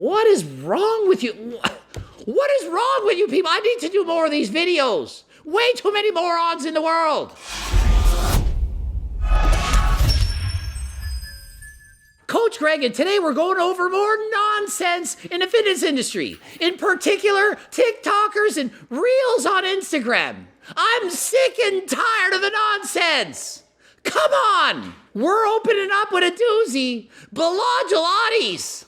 What is wrong with you? What is wrong with you people? I need to do more of these videos. Way too many morons in the world. Coach Greg, and today we're going over more nonsense in the fitness industry. In particular, TikTokers and Reels on Instagram. I'm sick and tired of the nonsense. Come on. We're opening up with a doozy. Blogilates.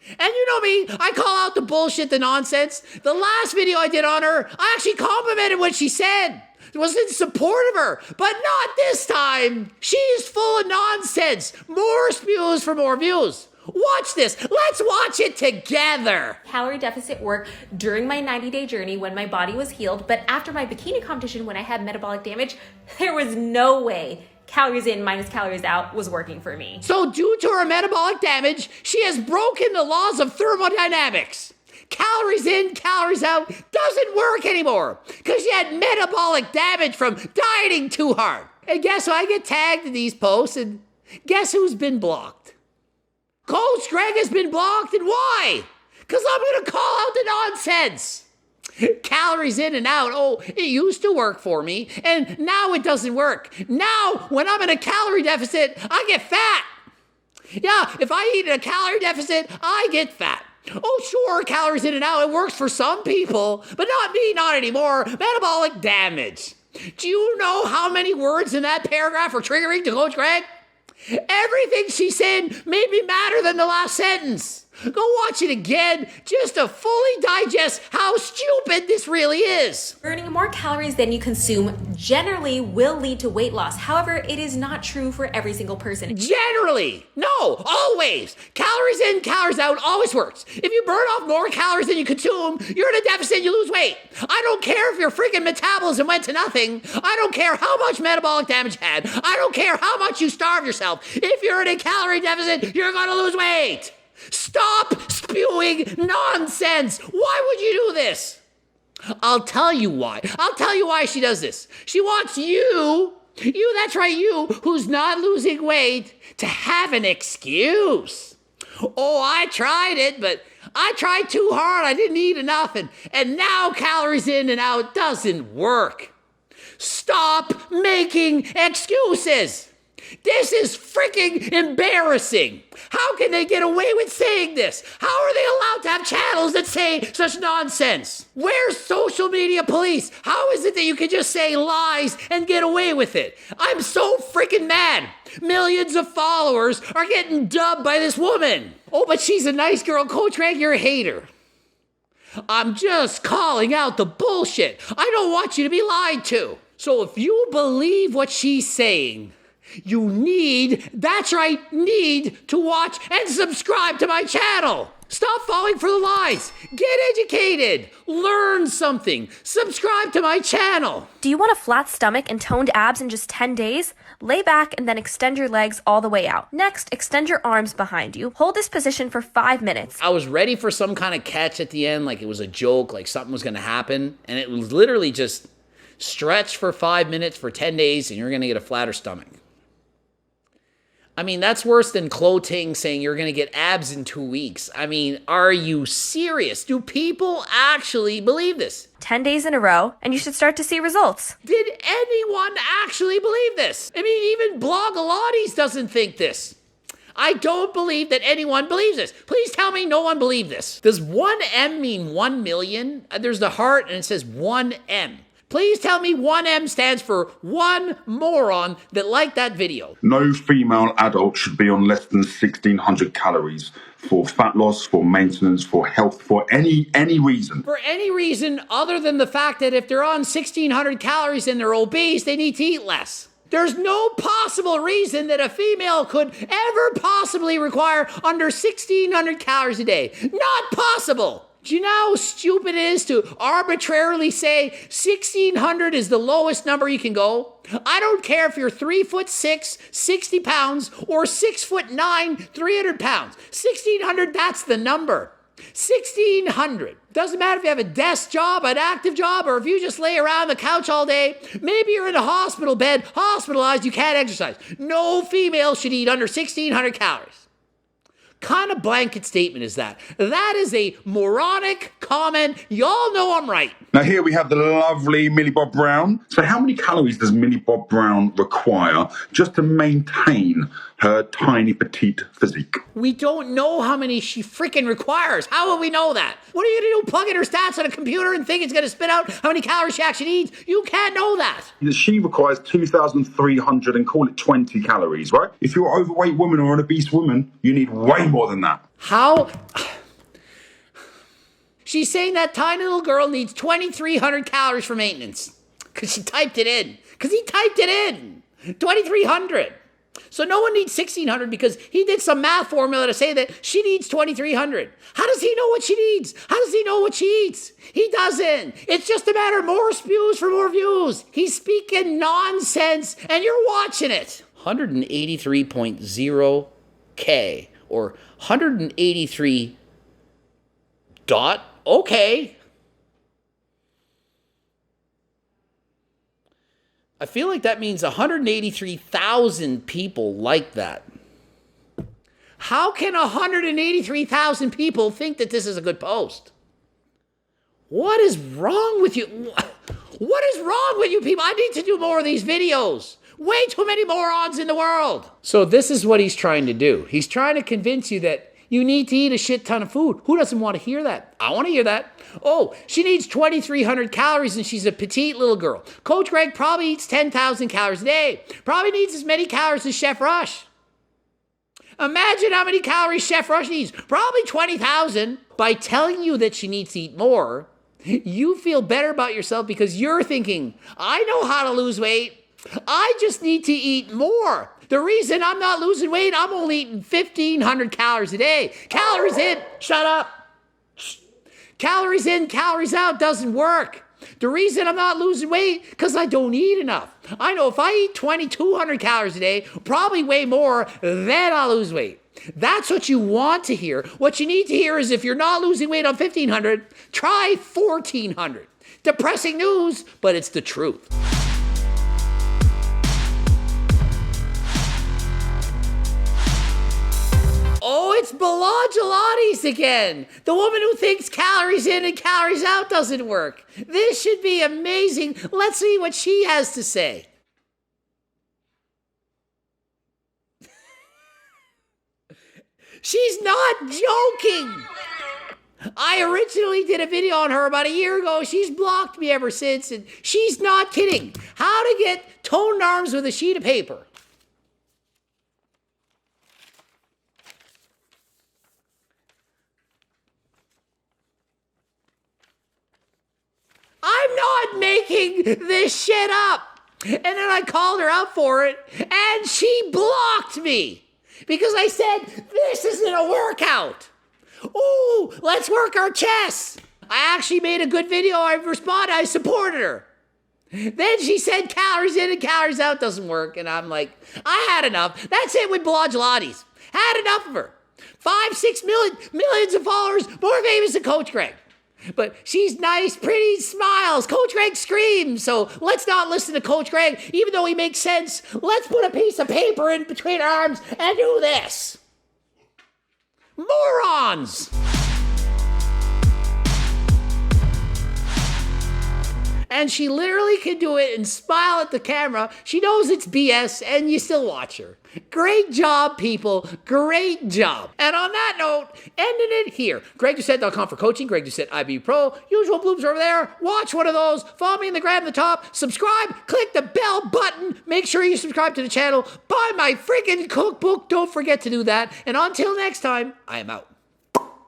And you know me, I call out the bullshit, the nonsense. The last video I did on her, I actually complimented what she said. It was in support of her, but not this time. She's full of nonsense. More spews for more views. Watch this. Let's watch it together. Calorie deficit worked during my 90-day journey when my body was healed, but after my bikini competition when I had metabolic damage, there was no way calories in minus calories out was working for me. So due to her metabolic damage, she has broken the laws of thermodynamics. Calories in, calories out doesn't work anymore because she had metabolic damage from dieting too hard. And guess who? I get tagged in these posts, and guess who's been blocked? Coach Greg has been blocked, and why? Because I'm going to call out the nonsense. Calories in and out. Oh, it used to work for me, and now it doesn't work. Now, when I'm in a calorie deficit, I get fat. Yeah, if I eat in a calorie deficit, I get fat. Oh, sure, calories in and out. It works for some people, but not me, not anymore. Metabolic damage. Do you know how many words in that paragraph are triggering to Coach Greg? Everything she said made me madder than the last sentence. Go watch it again just to fully digest how stupid this really is. Burning more calories than you consume generally will lead to weight loss. However, it is not true for every single person. Generally. No, always. Calories in, calories out always works. If you burn off more calories than you consume, you're in a deficit, you lose weight. I don't care if your freaking metabolism went to nothing. I don't care how much metabolic damage you had. I don't care how much you starve yourself. If you're in a calorie deficit, you're going to lose weight. Stop spewing nonsense. Why would you do this? I'll tell you why. I'll tell you why she does this. She wants you, that's right, you, who's not losing weight, to have an excuse. Oh, I tried it, but I tried too hard. I didn't eat enough, and now calories in and out doesn't work. Stop making excuses. This is freaking embarrassing. How can they get away with saying this? How are they allowed to have channels that say such nonsense? Where's social media police? How is it that you can just say lies and get away with it? I'm so freaking mad. Millions of followers are getting dubbed by this woman. Oh, but she's a nice girl. Coach Greg, you're a hater. I'm just calling out the bullshit. I don't want you to be lied to. So if you believe what she's saying, you need, that's right, need to watch and subscribe to my channel. Stop falling for the lies. Get educated. Learn something. Subscribe to my channel. Do you want a flat stomach and toned abs in just 10 days? Lay back and then extend your legs all the way out. Next, extend your arms behind you. Hold this position for 5 minutes. I was ready for some kind of catch at the end, like it was a joke, like something was going to happen. And it was literally just stretch for 5 minutes for 10 days and you're going to get a flatter stomach. I mean, that's worse than Cloting saying you're going to get abs in 2 weeks. I mean, are you serious? Do people actually believe this? 10 days in a row, and you should start to see results. Did anyone actually believe this? I mean, even Blogilates doesn't think this. I don't believe that anyone believes this. Please tell me no one believed this. Does 1M mean 1 million? There's the heart, and it says 1M. Please tell me 1M stands for one moron that liked that video. No female adult should be on less than 1,600 calories for fat loss, for maintenance, for health, for any reason. For any reason other than the fact that if they're on 1,600 calories and they're obese, they need to eat less. There's no possible reason that a female could ever possibly require under 1,600 calories a day. Not possible. Do you know how stupid it is to arbitrarily say 1,600 is the lowest number you can go? I don't care if you're 3'6", 60 pounds, or 6'9", 300 pounds. 1,600, that's the number. 1,600. Doesn't matter if you have a desk job, an active job, or if you just lay around the couch all day. Maybe you're in a hospital bed, hospitalized, you can't exercise. No female should eat under 1,600 calories. kind of blanket statement is that? That is a moronic comment. Y'all know I'm right. Now here we have the lovely Millie Bob Brown. So how many calories does Millie Bob Brown require just to maintain her tiny petite physique? We don't know how many she freaking requires. How will we know that? What are you going to do? Plug in her stats on a computer and think it's going to spit out how many calories she actually needs? You can't know that. She requires 2,300 and call it 20 calories, right? If you're an overweight woman or an obese woman, you need way more than that. How? She's saying that tiny little girl needs 2,300 calories for maintenance. Because she typed it in. Because he typed it in. 2,300. So no one needs 1,600 because he did some math formula to say that she needs 2,300. How does he know what she needs? How does he know what she eats? He doesn't. It's just a matter of more spews for more views. He's speaking nonsense and you're watching it. 183.0K or 183 dot. Okay. I feel like that means 183,000 people like that. How can 183,000 people think that this is a good post? What is wrong with you? What is wrong with you people? I need to do more of these videos. Way too many morons in the world. So this is what he's trying to do. He's trying to convince you that you need to eat a shit ton of food. Who doesn't want to hear that? I want to hear that. Oh, she needs 2,300 calories and she's a petite little girl. Coach Greg probably eats 10,000 calories a day. Probably needs as many calories as Chef Rush. Imagine how many calories Chef Rush needs. Probably 20,000. By telling you that she needs to eat more, you feel better about yourself because you're thinking, I know how to lose weight. I just need to eat more. The reason I'm not losing weight, I'm only eating 1,500 calories a day. Calories in, shut up. Calories in, calories out doesn't work. The reason I'm not losing weight, because I don't eat enough. I know if I eat 2,200 calories a day, probably way more, then I'll lose weight. That's what you want to hear. What you need to hear is if you're not losing weight on 1,500, try 1,400. Depressing news, but it's the truth. Oh, it's Blogilates again. The woman who thinks calories in and calories out doesn't work. This should be amazing. Let's see what she has to say. She's not joking. I originally did a video on her about a year ago. She's blocked me ever since, and she's not kidding. How to get toned arms with a sheet of paper. I'm not making this shit up. And then I called her out for it, and she blocked me because I said, this isn't a workout. Ooh, let's work our chests. I actually made a good video. I responded. I supported her. Then she said calories in and calories out doesn't work. And I'm like, I had enough. That's it with Blogilates. Had enough of her. 5-6 millions of followers, more famous than Coach Greg. But she's nice, pretty, smiles. Coach Greg screams. So let's not listen to Coach Greg, even though he makes sense. Let's put a piece of paper in between our arms and do this. Morons! And she literally can do it and smile at the camera. She knows it's BS and you still watch her. Great job, people. Great job. And on that note, ending it here. GregDoucette.com for coaching. Greg Doucette, IB Pro. Usual bloops over there. Watch one of those. Follow me in the gram at the top. Subscribe. Click the bell button. Make sure you subscribe to the channel. Buy my freaking cookbook. Don't forget to do that. And until next time, I am out.